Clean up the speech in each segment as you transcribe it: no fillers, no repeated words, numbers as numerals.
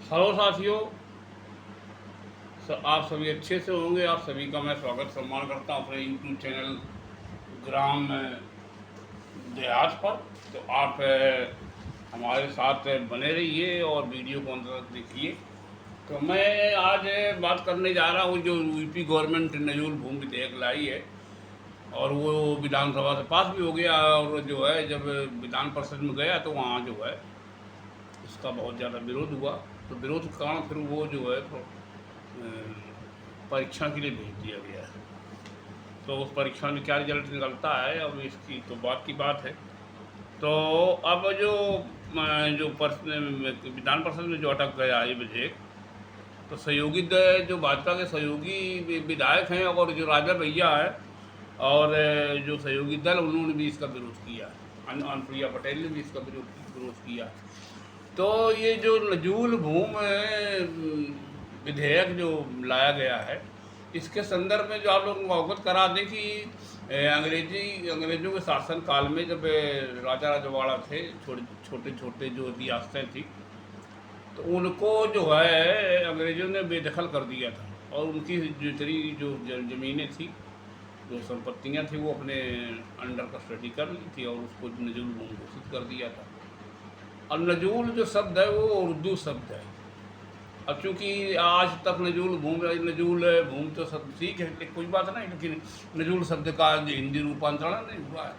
Hello साथियों। आप सभी अच्छे से होंगे। आप सभी का मैं स्वागत सम्मान करता हूँ अपने यूट्यूब चैनल ग्राम देहात पर। तो आप हमारे साथ बने रहिए और वीडियो को अंत तक देखिए। तो मैं आज बात करने जा रहा हूँ जो यूपी गवर्नमेंट नजूल भूमि विधेयक लाई है और वो विधानसभा से पास भी हो गया। और जो है जब विधान परिषद में गया तो वहाँ जो है इसका बहुत ज़्यादा विरोध हुआ। तो विरोध के कारण फिर वो जो है परीक्षा के लिए भेज दिया गया है। तो उस परीक्षा में क्या रिजल्ट निकलता है अब इसकी तो बात की बात है। तो अब जो विधान परिषद में जो अटक गया ये विधेयक, तो सहयोगी जो भाजपा के सहयोगी विधायक हैं और जो राजा भैया है और जो सहयोगी दल उन्होंने भी इसका विरोध किया। अनुप्रिया पटेल ने भी इसका विरोध किया। तो ये जो नजूल भूमि विधेयक जो लाया गया है इसके संदर्भ में जो आप लोगों को अवगत करा दें कि अंग्रेजों के शासन काल में जब राजा रजवाड़ा थे, छोटे छोटे जो रियासतें थी, तो उनको जो है अंग्रेजों ने बेदखल कर दिया था और उनकी जितनी जो ज़मीनें थी, जो संपत्तियां थी, वो अपने अंडर कस्टडी कर ली थी और उसको नजूल भूमि घोषित कर दिया था। और नजूल जो शब्द है वो उर्दू शब्द है। अब चूंकि आज तक नजूल भूमि तो सब ठीक है, कोई बात नहीं, लेकिन नजूल शब्द का हिंदी रूपांतरण नहीं हुआ है।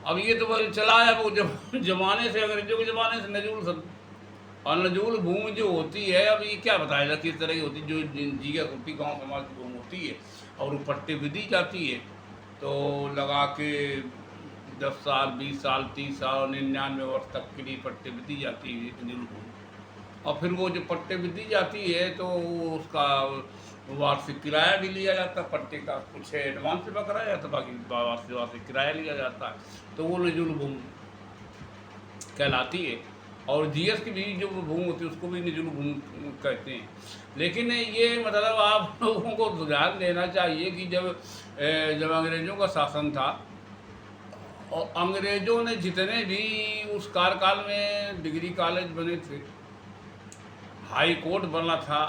अब ये तो चला है वो जमाने से, अंग्रेजों के ज़माने से नजूल शब्द। और नजूल भूमि जो होती है, अब ये क्या बताया जाए किस तरह की होती है, जो जीगा होती गाँव समाज की भूमि होती है और वो पट्टे भी दी जाती है। तो लगा के 10 साल, 20 साल, 30 साल, 99 वर्ष तक के लिए पट्टे भी दी जाती है नजूल भूमि। और फिर वो जो पट्टे भी दी जाती है तो उसका वार्षिक किराया भी लिया जाता है। पट्टे का कुछ एडवांस में कराया जाता है, बाकी वार्षिक किराया लिया जाता है। तो वो नजूल भूमि कहलाती है। और जीएस की भी जो भूमि होती है उसको भी नजूल भूमि कहते हैं। लेकिन ये मतलब आप लोगों को ध्यान देना चाहिए कि जब अंग्रेज़ों का शासन था और अंग्रेज़ों ने जितने भी उस कार्यकाल में डिग्री कॉलेज बने थे, हाई कोर्ट बना था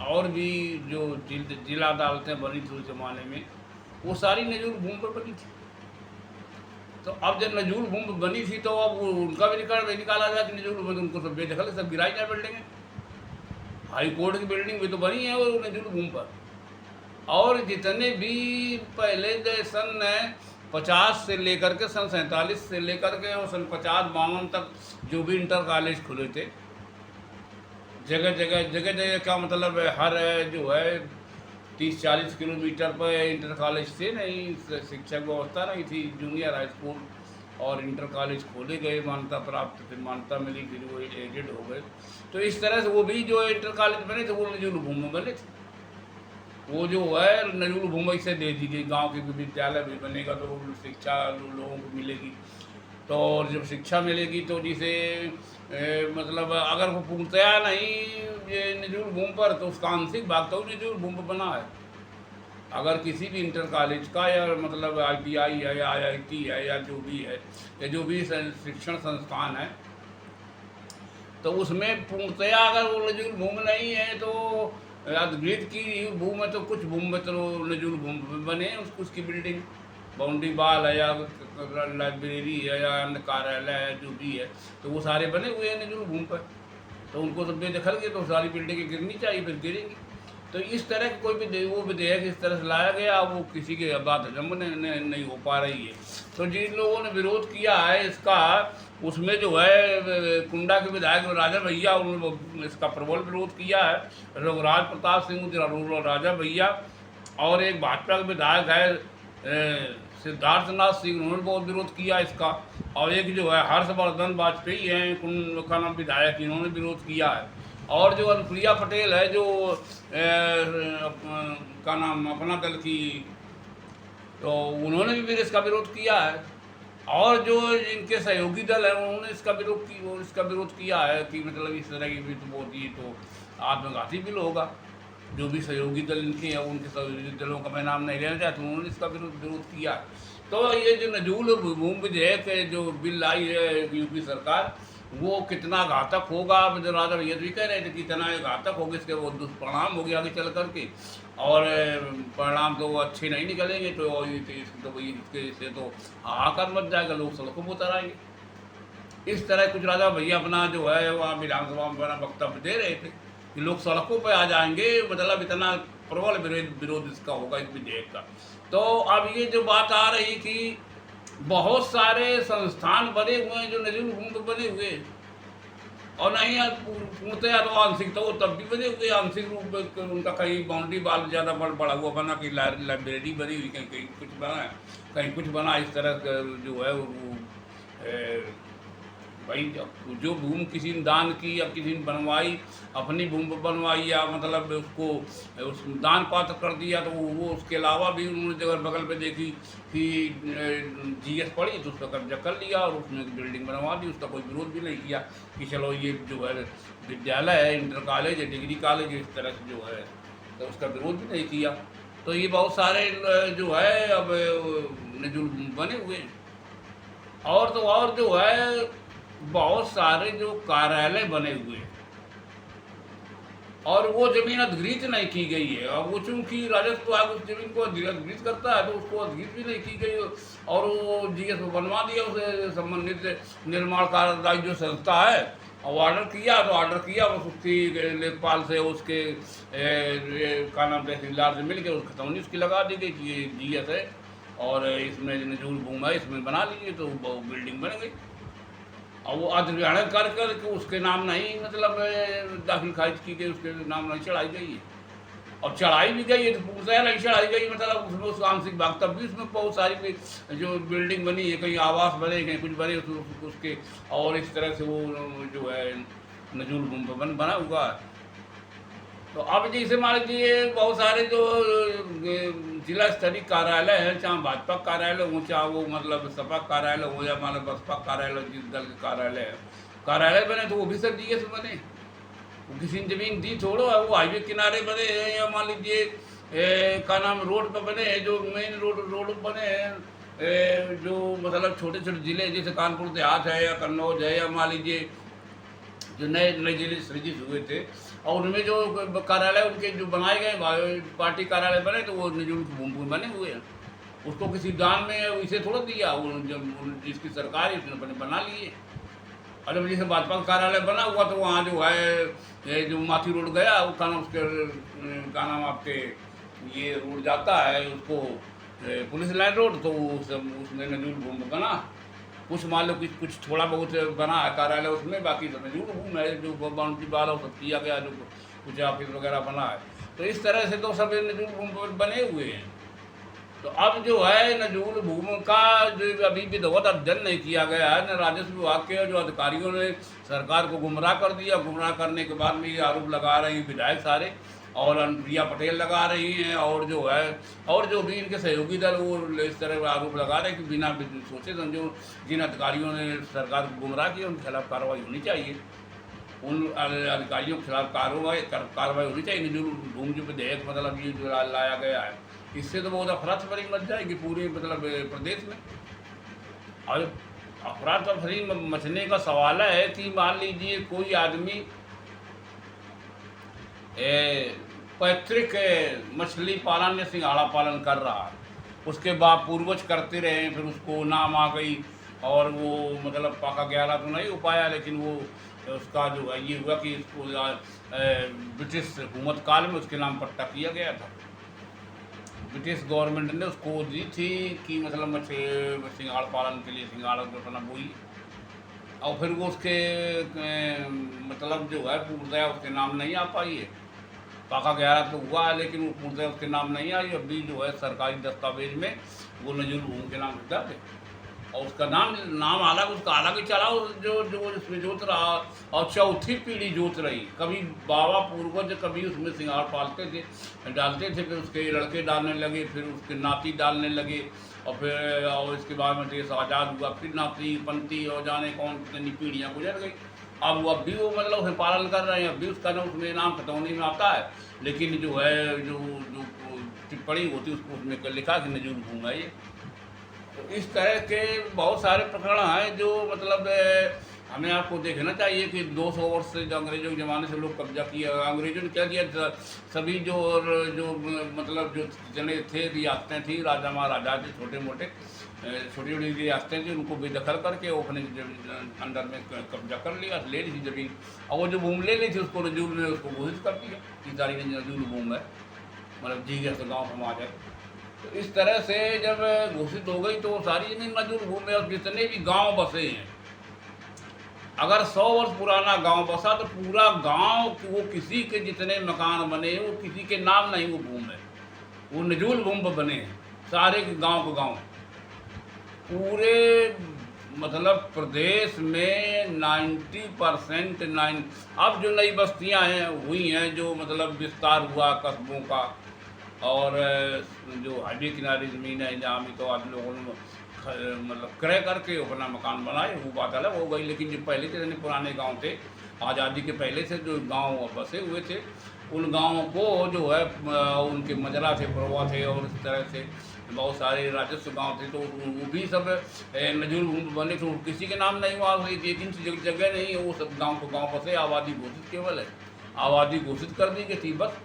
और भी जो जिला अदालतें बनी थी उस ज़माने में, वो सारी नजूल भूमि पर बनी थी। तो अब जब नजूल भूमि बनी थी तो अब उनका भी रिकॉर्ड निकाला जाए कि नजूल भूमि, उनको सब बेदखल सब गिराई जाए बिल्डिंगें। हाई कोर्ट की बिल्डिंग भी तो बनी है वो नजूल भूमि पर। और जितने भी पहले सन 50 से लेकर के सन 47 से लेकर के और सन 50-52 तक जो भी इंटर कॉलेज खुले थे, जगह क्या मतलब है, हर जो है 30-40 किलोमीटर पर इंटर कॉलेज थे। नहीं शिक्षा व्यवस्था नहीं थी, जूनियर हाई स्कूल और इंटर कॉलेज खोले गए, मान्यता प्राप्त, फिर मान्यता मिली, फिर वो एडेड हो गए। तो इस तरह से वो भी जो इंटर कॉलेज बने थे वो नजूल भूमि में बने थे। वो जो है नजूल भूमि से दे दी गई। गाँव के विद्यालय भी बनेगा तो शिक्षा लोगों को मिलेगी। तो और जब शिक्षा मिलेगी तो जिसे मतलब अगर वो पूर्णतया नहीं ये नजूल भूमि पर, तो उसका आंशिक भाग तो नजूल भूमि पर बना है। अगर किसी भी इंटर कॉलेज का या मतलब ITI है या IIT है या जो भी है या जो भी शिक्षण संस्थान है, तो उसमें पूर्णतया अगर वो नजूल भूमि नहीं है तो ग्रिड की भूमि में तो कुछ भूमि में तो नजूल भूमि बने, उसकी बिल्डिंग, बाउंड्री वाल है या लाइब्रेरी है या अन्य कार्यालय है जो भी है, तो वो सारे बने हुए हैं नजूल भूमि पर। तो उनको सब बेदखल किया तो सारी बिल्डिंगें गिरनी चाहिए, फिर गिरेंगी। तो इस तरह की कोई भी वो विधेयक इस तरह से लाया गया, वो किसी के बात हजम नहीं हो पा रही है। तो जिन लोगों ने विरोध किया है इसका, उसमें जो है कुंडा के विधायक राजा भैया, उन्होंने इसका प्रबल विरोध किया है। रघुराज प्रताप सिंह राजा भैया और एक भाजपा के विधायक है सिद्धार्थनाथ सिंह, उन्होंने बहुत विरोध किया इसका। और एक जो है हर्षवर्धन वाजपेयी हैं, का नाम विधायक, इन्होंने विरोध किया है। और जो अनुप्रिया पटेल है जो का नाम अपना दल की, तो उन्होंने भी फिर इसका विरोध किया है। और जो इनके सहयोगी दल है उन्होंने इसका विरोध किया है कि मतलब इस तरह की भी तो होती है तो आत्मघाती बिल होगा। जो भी सहयोगी दल इनके हैं उनके सहयोगी दलों का मैं नाम नहीं लेना चाहता हूँ, उन्होंने इसका विरोध किया। तो ये जो नजूल भूमि विधेयक जो बिल लाई है यूपी सरकार, वो कितना घातक होगा। अब जो राजा भैया भी कह रहे थे कि इतना ये घातक होगा, इसके वो दुष्परिणाम होगी आगे चल करके, और परिणाम तो वो अच्छे नहीं निकलेंगे। तो इसके से तो हाहाकार मच जाएगा, लोग सड़कों पर उतर आएंगे। इस तरह कुछ राजा भैया अपना जो है वहाँ विधानसभा में अपना वक्तव्य दे रहे थे कि लोग सड़कों पर आ जाएंगे, मतलब इतना प्रबल विरोध इसका होगा, इस विधेयक का। तो अब ये जो बात आ रही कि बहुत सारे संस्थान बने हुए हैं जो नजूल भूमि पर बने हुए हैं, और नहीं पूर्णतः तो आंशिक तो वो तब भी बने हुए, आंशिक रूप में उनका कहीं बाउंड्री वाल ज़्यादा बड़ा हुआ बना, कहीं लाइब्रेरी बनी हुई, कहीं कहीं कुछ बना, कहीं कुछ बना। इस तरह जो है वो भाई जो भूमि किसी ने दान की या किसी ने बनवाई, अपनी भूमि बनवाई, या मतलब उसको उस दान पात्र कर दिया, तो वो उसके अलावा भी उन्होंने जगह बगल पे देखी कि जीएस पड़ी तो उस पर कब्जा कर लिया और उसमें एक बिल्डिंग बनवा दी। उसका कोई विरोध भी नहीं किया कि चलो ये जो है विद्यालय है, इंटर कॉलेज है, डिग्री कॉलेज, इस तरह से जो है, तो उसका विरोध भी नहीं किया। तो ये बहुत सारे जो है अब नजुल बने हुए हैं। और तो और जो है बहुत सारे जो कार्यालय बने हुए हैं, और वो जमीन अधिग्रहित नहीं की गई है। और वो चूंकि राजस्व आयोग उस जमीन को अधिग्रहित करता है, तो उसको अधिग्रहित भी नहीं की गई, और वो जीएस में बनवा दिया उसे संबंधित निर्माण कार्यदायी जो संस्था है, और ऑर्डर किया तो ऑर्डर किया, बस उसकी लेखपाल से उसके का नाम तहसीलदार से मिल के उस खतौनी उसकी लगा दी गई कि ये जीएस है और इसमें नजूल भूमि है, इसमें बना लीजिए, तो वो बिल्डिंग बन गई। और वो अधिग्रहण कर करके उसके नाम नहीं मतलब दाखिल खारिज की गई, उसके नाम नहीं चढ़ाई गई है। और चढ़ाई भी गई है तो पूर्णतः नहीं चढ़ाई गई, मतलब उसमें उस आंशिक भाग, तब भी उसमें बहुत सारी जो बिल्डिंग बनी है, कहीं आवास बने, कहीं कुछ बने उसके, और इस तरह से वो जो है नजूल भूमि पर बना हुआ है। तो अब जैसे मान लीजिए बहुत सारे जो जिला स्तरीय कार्यालय हैं, चाहे भाजपा कार्यालय हो, चाहे वो मतलब सपा कार्यालय हो, या मतलब बसपा कार्यालय, जिस दल के कार्यालय बने, तो वो भी सब जीएस बने। वो किसी ने जमीन दी छोड़ो, वो हाईवे किनारे बने हैं, या मान लीजिए का नाम रोड पर बने हैं, जो मेन रोड बने हैं, जो मतलब छोटे छोटे जिले जैसे कानपुर देहात है, या कन्नौज है, या मान लीजिए जो नए नए जिले सृजित हुए थे, और उनमें जो कार्यालय उनके जो बनाए गए पार्टी कार्यालय बने, तो वो नजूल भूमि बने हुए हैं। उसको किसी दान में इसे थोड़ा दिया, जब जिसकी सरकार है उसने बना लिए। और जब जैसे भाजपा का कार्यालय बना हुआ, तो वहाँ जो है जो माथी रोड गया, वो का नाम उसके का नाम आपके ये रोड जाता है उसको पुलिस लाइन रोड, तो उसमें नजूल भूमि बना। कुछ मान लो कुछ थोड़ा बहुत बना है कार्यालय उसमें, बाकी सब नजूल भूमि है, जो बाउंड्री वाला सब किया गया, जो कुछ ऑफिस वगैरह बना है। तो इस तरह से तो सब नजूल भूमि बने हुए हैं। तो अब जो है नजूल भूमि का जो अभी विधिवत अध्ययन नहीं किया गया है, न राजस्व विभाग के जो अधिकारियों ने सरकार को गुमराह कर दिया। गुमराह करने के बाद में ये आरोप लगा रहे हैं विधायक सारे, और अनुप्रिया पटेल लगा रही हैं, और जो है और जो भी इनके सहयोगी दल, वो इस तरह का आरोप लगा रहे हैं कि बिना सोचे समझो जिन अधिकारियों ने सरकार को गुमराह किया उनके खिलाफ कार्रवाई होनी चाहिए। उन अधिकारियों के खिलाफ कार्रवाई होनी चाहिए। नजूल भूमि जो विधेयक मतलब ये जो लाया गया है, इससे तो बहुत अफरा तफरी मच जाएगी पूरे मतलब प्रदेश में। और अफरा तफरी मचने का सवाल है कि मान लीजिए कोई आदमी पैतृक मछली पालन या सिंघाड़ा पालन कर रहा है, उसके बाद पूर्वज करते रहे, फिर उसको नाम आ गई, और वो मतलब पाका ग्यारह तो नहीं हो पाया, लेकिन वो उसका जो है ये हुआ कि इसको ब्रिटिश हुकूमत काल में उसके नाम पट्टा किया गया था। ब्रिटिश गवर्नमेंट ने उसको दी थी कि मतलब सिंघाड़ पालन के लिए सिंघाड़ा जो अपना बोई, और फिर वो उसके मतलब जो है पूर्णतः उसके नाम नहीं आ पाई है। पाका 11 तो हुआ है, लेकिन वो पूर्णतः उसके नाम नहीं आई। अभी जो है सरकारी दस्तावेज में वो नजूल भूमि के नाम से दर्ज है, और उसका नाम अलग, उसका अलग ही चला, जो उसमें जोत रहा, और चौथी पीढ़ी जोत रही। कभी बाबा पूर्वज कभी उसमें सिंगार पालते थे, डालते थे, फिर उसके लड़के डालने लगे, फिर उसके नाती डालने लगे, और इसके बाद में देश आज़ाद हुआ, फिर नाती पंथी और जाने कौन कितनी पीढ़ियाँ गुजर गई। अब भी वो मतलब उसे पालन कर रहे हैं, अब भी उसका ना उसमें नाम खतौनी में आता है, लेकिन जो है जो टिप्पणी होती है उसको उसमें लिखा कि नजूल भूमि है ये। तो इस तरह के बहुत सारे प्रकरण हैं जो मतलब हमें आपको देखना चाहिए कि 200 वर्ष से जो अंग्रेजों के ज़माने से लोग कब्जा किया, अंग्रेजों ने क्या किया सभी जो मतलब जो जितने थे रियासतें थी, राजा महाराजा थे, छोटे मोटे छोटी छोटी रियासतें थी, उनको बेदखल करके वो अपने अंडर में कब्जा कर लिया, ले ली थी ज़मीन। और वो जो भूमि ले ली थी उसको नजूल ने उसको घोषित कर दिया कि सारी नजूल भूमि है, मतलब जी जैसे गाँव समाज है। तो इस तरह से जब घोषित हो गई तो सारी जमीन नजूल भूमि, और जितने भी गांव बसे हैं, अगर 100 वर्ष पुराना गांव बसा तो पूरा गांव वो किसी के जितने मकान बने वो किसी के नाम नहीं, वो भूमि है, वो नजूल भूमि पर बने हैं सारे गांव के गांव। पूरे मतलब प्रदेश में 90% अब जो नई बस्तियां हैं हुई हैं, जो मतलब विस्तार हुआ कस्बों का, और जो हाईवे किनारे ज़मीन है जहाँ भी, तो आज लोगों ने मतलब क्रय करके अपना मकान बनाए, वो बात अलग हो गई। लेकिन जो पहले के पुराने गांव थे, आज़ादी के पहले से जो गांव बसे हुए थे, उन गांवों को जो है उनके मजरा थे, पुरवा थे, और इस तरह से बहुत सारे राजस्व गांव थे, तो वो भी सब नजूल भूमि बने। तो किसी के नाम नहीं हुआ, एक इंच जगह नहीं है, वो सब गाँव को गाँव बसे। आबादी घोषित केवल है, आबादी घोषित कर दी गई थी बस,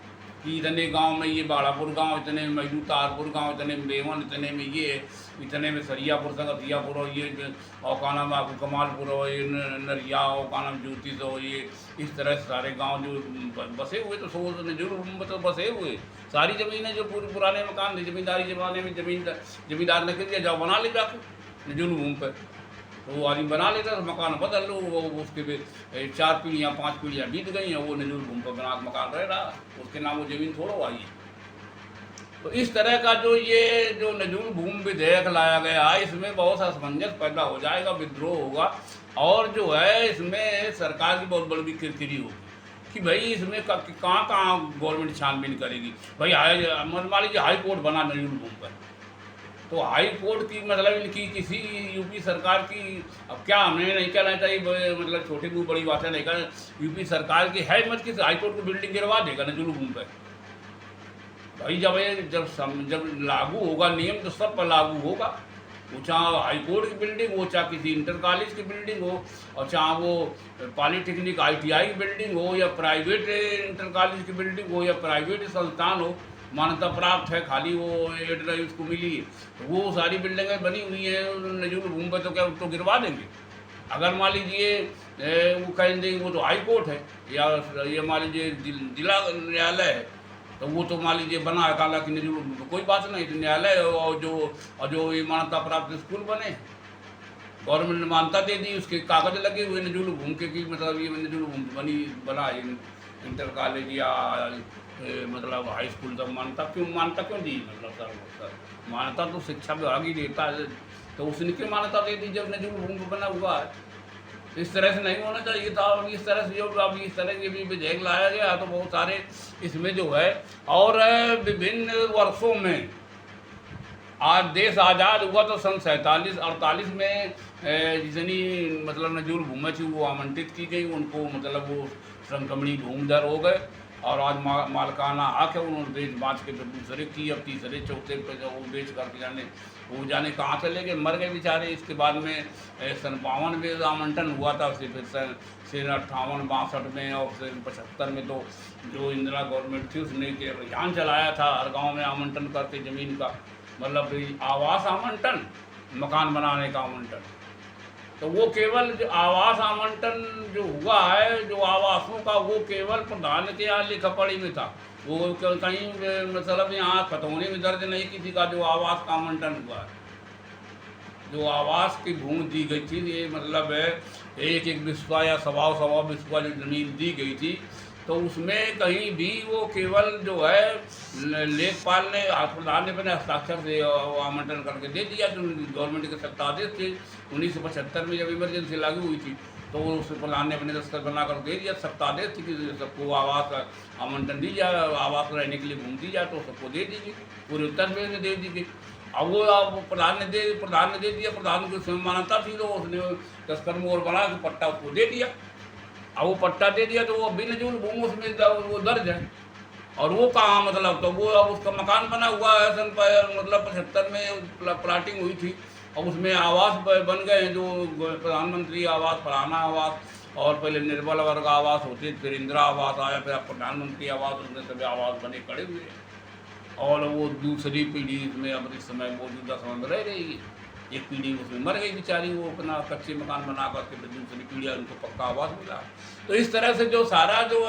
कि इतने गांव में ये बाड़ापुर गांव, इतने में मैदू तारपुर गांव, इतने में बेवन, इतने में ये, इतने में सरियापुर संगतियापुर, और ये और का नाम आपको कमालपुर, और ये नरिया, और का नाम ज्योति हो, ये इस तरह से सारे गांव जो बसे हुए, तो सोच जरूर तो बसे हुए। सारी ज़मीनें जो पूरे पुराने मकान थे, जमींदारी ज़माने में जमींदार ने कह दिया जाओ बना ले जाके जुल भूमि पर, तो वो आदमी बना लेता, तो मकान बदल लो, वो उसके फिर 4 पीढ़ियाँ 5 पीढ़ियाँ बीत गई हैं, वो नजूल भूमि पर बना मकान रह रहा, उसके नाम वो ज़मीन थोड़ा आई है। तो इस तरह का जो नजूल भूमि विधेयक लाया गया है, इसमें बहुत सा असमंजस पैदा हो जाएगा, विद्रोह होगा, और जो है इसमें सरकार की बहुत बड़ी किरकिरी होगी कि भाई इसमें कहाँ कहाँ गवर्नमेंट छानबीन करेगी। भाई मान लीजिए हाई कोर्ट बना नजूल भूमि पर, तो हाई कोर्ट की मतलब इनकी किसी यूपी सरकार की, अब क्या हमें नहीं कहना चाहिए, मतलब छोटी कोई बड़ी बात है नहीं कहना, यूपी सरकार की है मत किसी हाई कोर्ट की बिल्डिंग गिरवा देगा नजूल भूमि पर। भाई जब लागू होगा नियम तो सब पर लागू होगा, वो चाहे हाई कोर्ट की बिल्डिंग हो, चाहे किसी इंटर कॉलेज की बिल्डिंग हो, और चाहे वो पॉलीटेक्निक ITI की बिल्डिंग हो, या प्राइवेट इंटर कॉलेज की बिल्डिंग हो, या प्राइवेट संस्थान हो, मान्यता प्राप्त है, खाली वो एड उसको मिली है, तो वो सारी बिल्डिंगें बनी हुई हैं नजूल भूमि पर, तो क्या उसको गिरवा देंगे? अगर मान लीजिए वो कहेंगे वो तो हाई कोर्ट है, या ये मान लीजिए जिला न्यायालय है, तो वो तो मान लीजिए बना है काला कि नजूल भूमि पर, कोई बात नहीं, तो न्यायालय और जो ये मान्यता प्राप्त स्कूल बने, गवर्नमेंट ने मान्यता दे दी, उसके कागज लगे हुए नजूल भूमि के कि मतलब ये नजूल भूमि बना है, इंटर कॉलेज या मतलब हाई स्कूल तक मान्यता क्यों दी? मतलब सर मान्यता तो शिक्षा विभाग ही देता है, तो उसने क्यों मान्यता दे दी जब नजूल भूमि बना हुआ है? इस तरह से नहीं होना चाहिए था। और इस तरह से जो अब इस तरह के भी विधेयक लाया गया, तो बहुत सारे इसमें जो है, और विभिन्न वर्षों में, आज देश आज़ाद हुआ तो सन 47-48 में जितनी मतलब नजूल भूमि थी वो आवंटित की गई उनको, मतलब वो संक्रमणी भूमिधर हो गए, और आज मालकाना हक है, उन्होंने बेच बाँच के फिर दूसरे की, अब तीसरे चौथे पे जो वो बेच करके जाने कहाँ चले गए, मर गए बेचारे। इसके बाद में सन 52 में आवंटन हुआ था, फिर 58-62 में, और फिर 75 में तो जो इंदिरा गवर्नमेंट थी उसने के अभियान चलाया था, हर गाँव में आवंटन करके ज़मीन का, मतलब आवास आवंटन, मकान बनाने का आवंटन। तो वो केवल जो आवास आवंटन जो हुआ है, जो आवासों का, वो केवल प्रधान के यहाँ लिखा पढ़ी में था, वो कहीं मतलब यहाँ खतौनी में दर्ज नहीं किसी का जो आवास का आवंटन हुआ है। जो आवास की भूमि दी गई थी, ये मतलब है एक बिस्वा या सवा बिस्वा जो जमीन दी गई थी, तो उसमें कहीं भी वो केवल जो है लेखपाल ने, प्रधान ने अपने हस्ताक्षर से आवंटन करके दे दिया। जो गवर्नमेंट के सत्तादेश थे 1975 में जब इमरजेंसी लागू हुई थी, तो उस प्रधान ने अपने दस्तखत बना कर दे दिया, सत्तादेश थी कि सबको आवास आवंटन दी जाए, आवास रहने के लिए भूमि दी जाए, तो सबको दे दी गई, पूरे उत्तर प्रदेश में दे दी गई। अब वो प्रधान ने दे दिया, प्रधान की मान्यता थी, तो उसने दस्तखत मोहर बना के पट्टा उसको दे दिया। अब वो पट्टा दे दिया, तो वो बिनजूल भूमि उसमें वो दर्ज है, और वो कहाँ मतलब, तो वो अब उसका मकान बना हुआ है। सन मतलब 75 में प्लाटिंग हुई थी, और उसमें आवास बन गए हैं, जो प्रधानमंत्री आवास, फलाना आवास, और पहले निर्बल वर्ग आवास होते, फिर इंदिरा आवास आया, फिर अब प्रधानमंत्री आवास, उसमें सभी आवास बने खड़े हुए हैं। और वो दूसरी पीढ़ी इसमें अब इस समय मौजूदा समय में रह रही है। एक पीढ़ी उसमें मर गई बेचारी, वो अपना कच्चे मकान बना करके, फिर दूसरी पीढ़ी उनको पक्का आवास मिला। तो इस तरह से जो सारा जो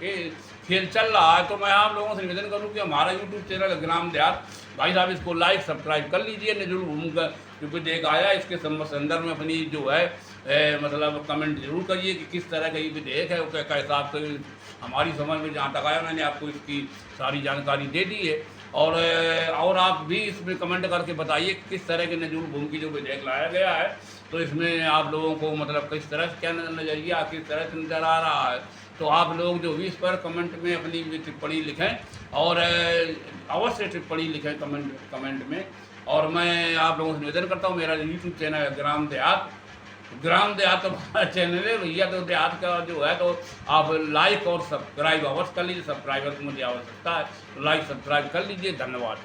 ये खेल चल रहा है, तो मैं आप लोगों से निवेदन करूँ कि हमारा यूट्यूब चैनल ग्राम देहात, भाई साहब इसको लाइक सब्सक्राइब कर लीजिए। नजरुल भूमि का जो विधेयक आया, इसके संदर्भ में अपनी जो है मतलब कमेंट जरूर करिए कि किस तरह का ये विधेयक है, उसका हिसाब से हमारी समझ में जहाँ तक आया, मैंने आपको इसकी सारी जानकारी दे दी है। और आप भी इसमें कमेंट करके बताइए किस तरह के नजरुल भूमि की जो विधेयक लाया गया है, तो इसमें आप लोगों को मतलब किस तरह से क्या नज़रिया किस तरह से नज़र आ रहा है। तो आप लोग जो भी इस पर कमेंट में अपनी टिप्पणी लिखें, और अवश्य टिप्पणी लिखें कमेंट में। और मैं आप लोगों से निवेदन करता हूँ, मेरा यूट्यूब चैनल है ग्राम देहात हमारा चैनल है भैया। तो देहात का जो है, तो आप लाइक और सब्सक्राइब अवश्य कर लीजिए। सब्सक्राइबर की मुझे आवश्यकता है, तो लाइक सब्सक्राइब कर लीजिए। धन्यवाद।